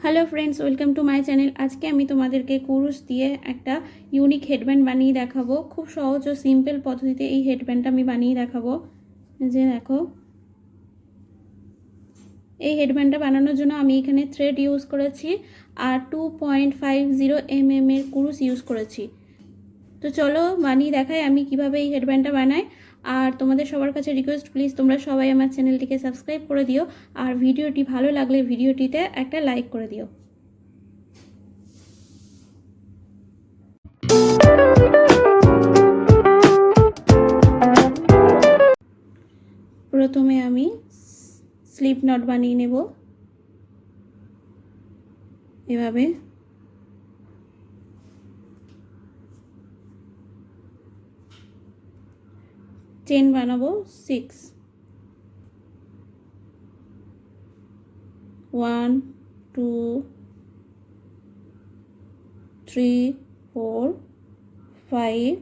Hello friends, welcome to my channel. आज के आमी तोमादेरके कुरुश दिए एक यूनिक हेडबैंड बानिए देखाबो। खूब सहज और सिम्पल पद्धतिते এই हेडबैंडটা আমি বানিয়ে দেখাবো। যে দেখো, এই হেডব্যান্ডটা বানানোর জন্য আমি এখানে থ্রেড ইউজ করেছি আর 2.50 mm এর কুরুশ ইউজ করেছি। তো চলো বানিয়ে দেখাই আমি কিভাবে এই হেডব্যান্ডটা বানাই। আর তোমাদের সবার কাছে রিকোয়েস্ট, প্লিজ তোমরা সবাই আমার চ্যানেলটিকে সাবস্ক্রাইব করে দিও আর ভিডিওটি ভালো লাগলে ভিডিওটিতে একটা লাইক করে দিও। প্রথমে আমি স্লিপ নট বানিয়ে নেব। এভাবে চেন বানাবো 6, 1 2 3 4 5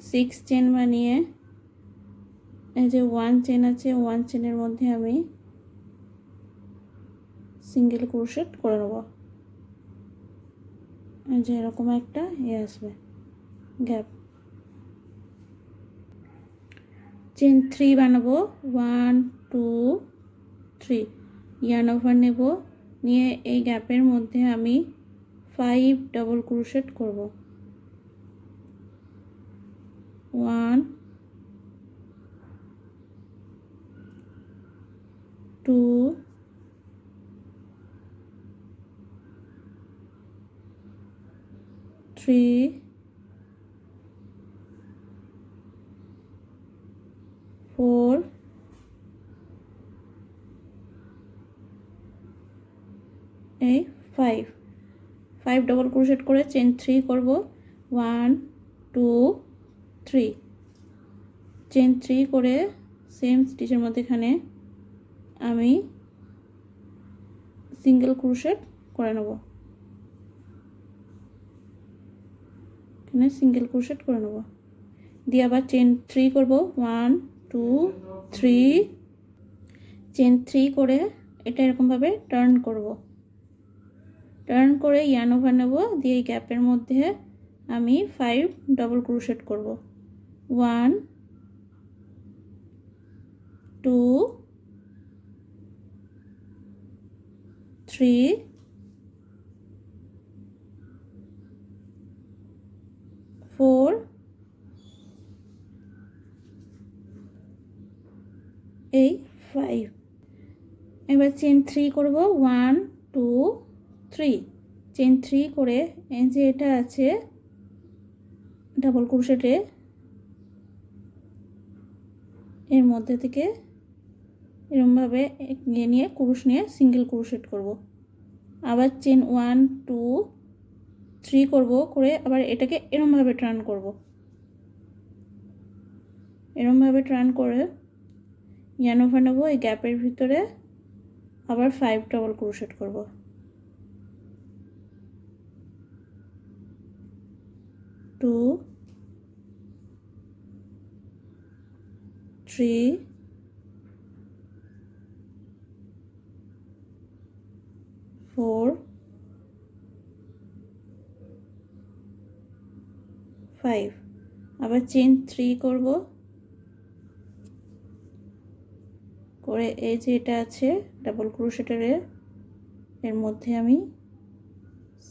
6 চেন বানিয়ে এই যে 1 চেন আছে, 1 চেনের মধ্যে আমি সিঙ্গেল ক্রোশেট করে নেব। এই যে এরকম একটা আসবে গ্যাপ। চেন 3 বানাবো, 1 2 3 ইয়ার্ন ওভার নেব, নিয়ে এই গ্যাপের মধ্যে আমি 5 ডাবল ক্রোশেট করব। 1 2 3 4 5 ডাবল ক্রোশেট করে চেন 3 করব। 1 2 3 চেন 3 করে সেম স্টিচের মধ্যেখানে আমি সিঙ্গেল ক্রোশেট করে নেব। এখানে সিঙ্গেল ক্রোশেট করে নেব, দিয়ে আবার চেন 3 করব। 1 2 3 চেন 3 করে এটা এরকমভাবে টার্ন করব। টার্ন করে ইয়ার্ন ওভার নেব, দিয়ে এই গ্যাপের মধ্যে আমি 5 ডাবল ক্রোশেট করব। 1 2 3 4 5 এবার চেন 3 করব। 1 2 3 চেন 3 করে এই যে এটা আছে ডাবল ক্রোশেটে, এর মধ্যে থেকে এরকমভাবে নিয়ে ক্রোশ নিয়ে সিঙ্গেল ক্রোশেট করব। আবার চেন 1 2 3 করব, করে আবার এটাকে এরকমভাবে টার্ন করব। এরকমভাবে টার্ন করে ইয়ার্ন ওভার নেব, এই গ্যাপের ভিতরে আবার 5 ডাবল ক্রোশেট করব। 2 3 4 5 আবার চেন 3 করব, করে এই যে এটা আছে ডাবল ক্রোশেটের এর মধ্যে আমি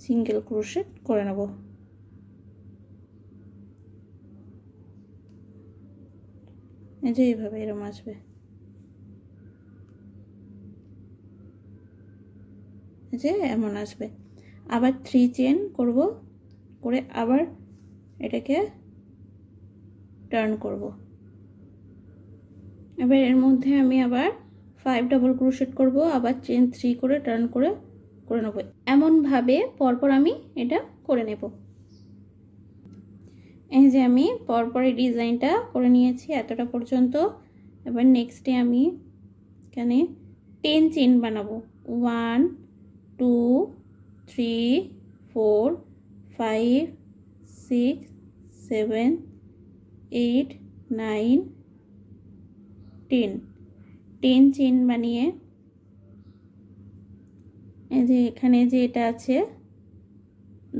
সিঙ্গেল ক্রোশেট করে নেব। এই যে এইভাবে এরকম আসবে, এই যে এমন আসবে। আবার 3 চেন করব, করে আবার এটাকে টার্ন করব। এবার এর মধ্যে আমি আবার 5 ডাবল ক্রোশেট করব, আবার চেন 3 করে টার্ন করে নেব। এমনভাবে পরপর আমি এটা করে নেব। এই যে আমি পরপর এই ডিজাইনটা করে নিয়েছি এতটা পর্যন্ত। এবার নেক্সটে আমি এখানে 10 চেন বানাবো। 1 2 3 4 5 6 7 8 9 10 চেন বানিয়ে এই যে এখানে যে এটা আছে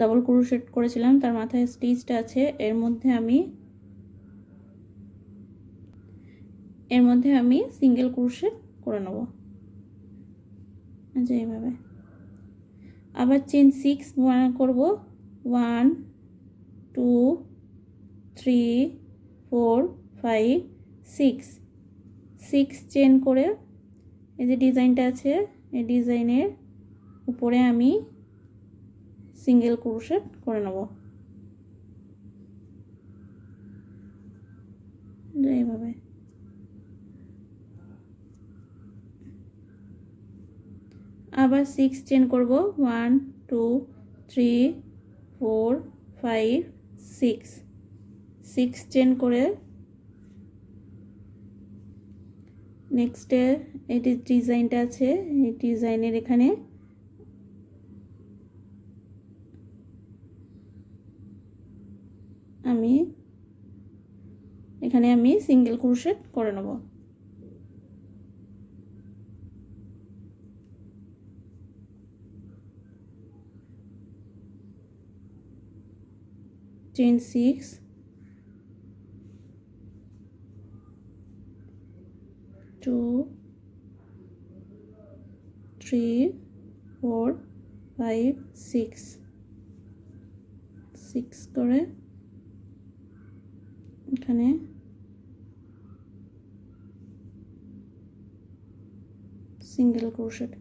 ডাবল ক্রোশেট করেছিলাম তার মাথায় স্টিচটা আছে, এর মধ্যে আমি সিঙ্গেল ক্রোশেট করে নেব। যে এইভাবে আবার চেন 6 করব, 1 2 3 4 5 6 চেন করে এই যে ডিজাইনটা আছে এই ডিজাইনের উপরে আমি সিঙ্গেল ক্রোশেট করে নেব। এইভাবে আবার 6 চেন করব, 1 2 3 4 5 6 চেন করে নেক্সটে এই ডিজাইনটা আছে এই ডিজাইনের এখানে আমি সিঙ্গেল ক্রোশেট করে নেব। চেন 6 2 3 4 5 6 করে এখানে সিঙ্গেল ক্রোশেট।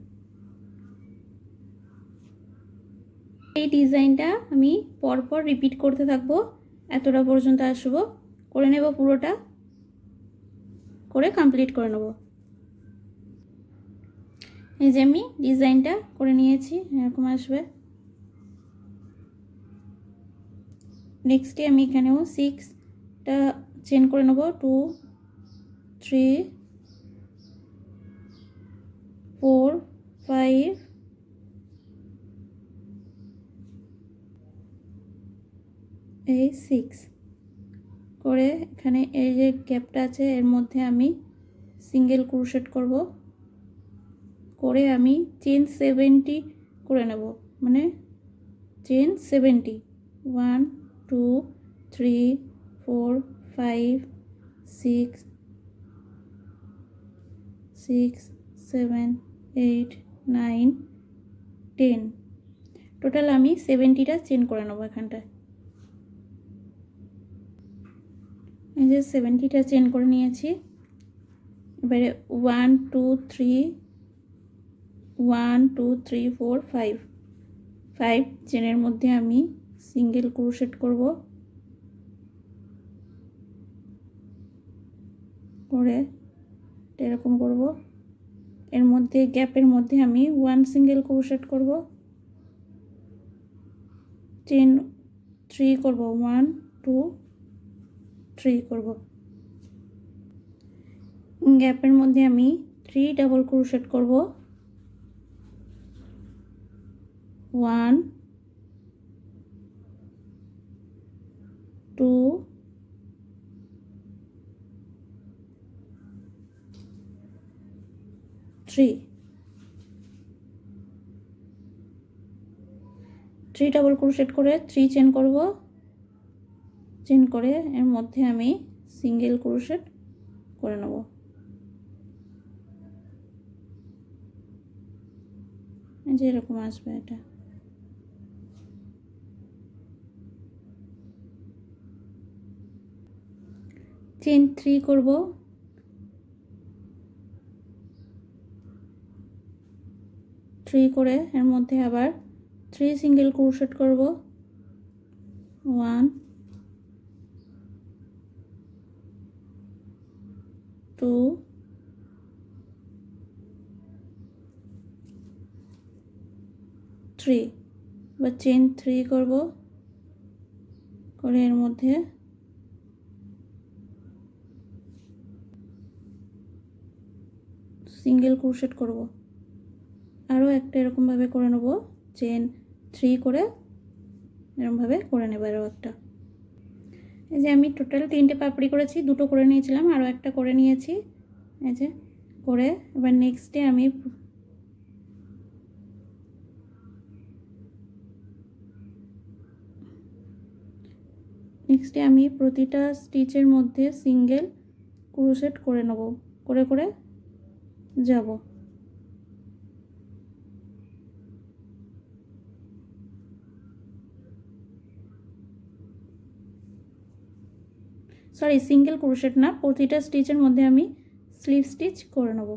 এই ডিজাইনটা আমি পরপর রিপিট করতে থাকবো, এতটা পর্যন্ত আসবো, করে নেব পুরোটা, করে কমপ্লিট করে নেব। এই যে আমি ডিজাইনটা করে নিয়েছি, এরকম আসবে। নেক্সটে আমি এখানেও 6টা চেন করে নেব, 2 3 4 5 6 করে এখানে এই যে গ্যাপটা আছে এর মধ্যে আমি সিঙ্গেল ক্রোশেট করব, করে আমি চেন 70 করে নেব, মানে চেন 70 1 2 3 4 5 6 6 7 8 9 10 টোটাল আমি 70টা চেন করে নেব এখানটায়। এই যে 70টা চেন করে নিয়েছি। এবারে 1 2 3 1 2 3 4 5 চেনের মধ্যে আমি সিঙ্গেল ক্রোশেট করব, করে এরকম করব, এর মধ্যে গ্যাপের মধ্যে আমি 1 সিঙ্গেল ক্রোশেট করব, চেন 3 করব, 1 2 3 করব, গ্যাপের মধ্যে আমি 3 ডাবল ক্রোশেট করব, 1 2 3 ডাবল ক্রোশেট করে 3 চেন করব, চেন করে এর মধ্যে আমি সিঙ্গেল ক্রোশেট করে নেব। যে এরকম আসবে এটা। চেন 3 করব, 3 করে এর মধ্যে আবার 3 সিঙ্গেল ক্রোশেট করব, 1 2 3 বা চেন 3 করব, করে এর মধ্যে সিঙ্গেল ক্রোশেট করব, আরও একটা এরকমভাবে করে নেব, চেন 3 করে এরকমভাবে করে নেব আরও একটা। এই যে আমি টোটাল 3টে পাপড়ি করেছি, 2টো করে নিয়েছিলাম, আরও একটা করে নিয়েছি। এই যে করে এবার নেক্সটে আমি নেক্সটে আমি প্রতিটা স্টিচের মধ্যে সিঙ্গেল ক্রোশেট করে নেব, করে করে যাব। সরি, সিঙ্গেল ক্রোশেট না, প্রতিটা স্টিচের মধ্যে আমি স্লিপ স্টিচ করে নেব।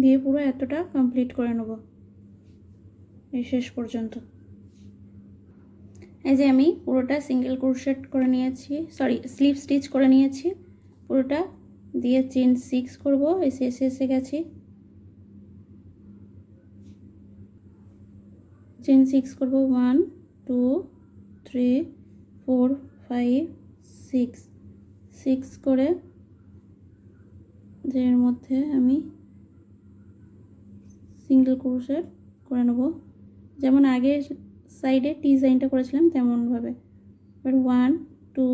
দিয়ে পুরো এতটা কমপ্লিট করে নেব এই শেষ পর্যন্ত। এই যে আমি পুরোটা সিঙ্গেল ক্রোশেট করে নিয়েছি, সরি স্লিপ স্টিচ করে নিয়েছি পুরোটা, দিয়ে চেন 6 করব। এই শেষে এসে গেছি, চেন 6 করব 1 2 3 4 5 6, 6 করে এর মধ্যে আমি সিঙ্গেল ক্রোশেট করে নেব, যেমন আগে সাইডে ডিজাইনটা করেছিলাম তেমনভাবে। এবার 1 2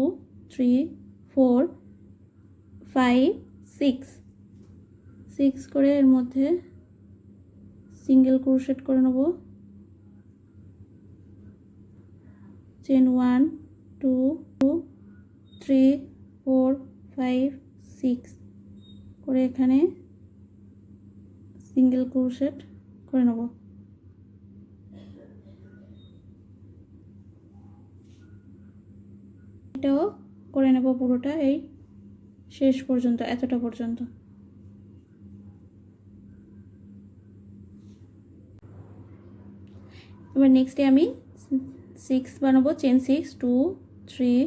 3 4 5 6, 6 করে এর মধ্যে সিঙ্গেল ক্রোশেট করে নেব। চেন 1 2 3 4 5 6 করে এখানে সিঙ্গেল ক্রোশেট করে নেব। এটাও করে নেব পুরোটা এই শেষ পর্যন্ত, এতটা পর্যন্ত। এবার নেক্সটে আমি 6 বানাবো, চেন 6 2 3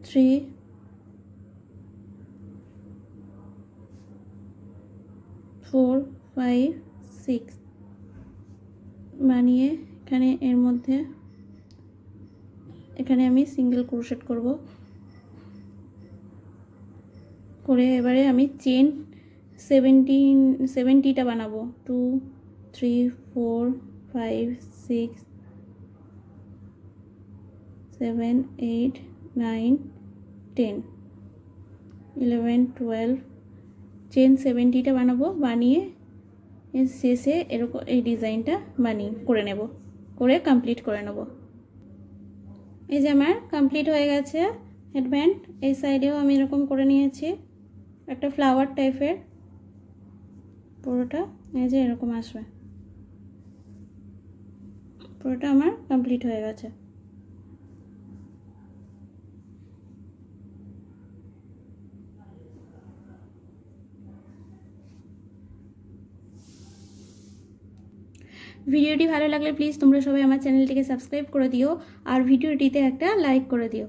3 4 5 6 বানিয়ে এখানে এর মধ্যে এখানে আমি সিঙ্গেল ক্রোশেট করব, করে এবারে আমি চেন 70টা বানাবো। 2 3 4 5 6 7 8 9 10 11 12 চেন 70টা বানাবো, বানিয়ে এর শেষে এরকম এই ডিজাইনটা করে নেব, করে কমপ্লিট করে নেব। এই যে আমার কমপ্লিট হয়ে গেছে হেডব্যান্ড। এই সাইডেও আমি এরকম করে নিয়েছি একটা ফ্লাওয়ার টাইপের, পুরোটা এই যে এরকম আসবে, পুরোটা আমার কমপ্লিট হয়ে গেছে। ভিডিওটি ভালো লাগলে প্লিজ তোমরা সবাই আমার চ্যানেলটিকে সাবস্ক্রাইব করে দিও, আর ভিডিওটিতে একটা লাইক করে দিও।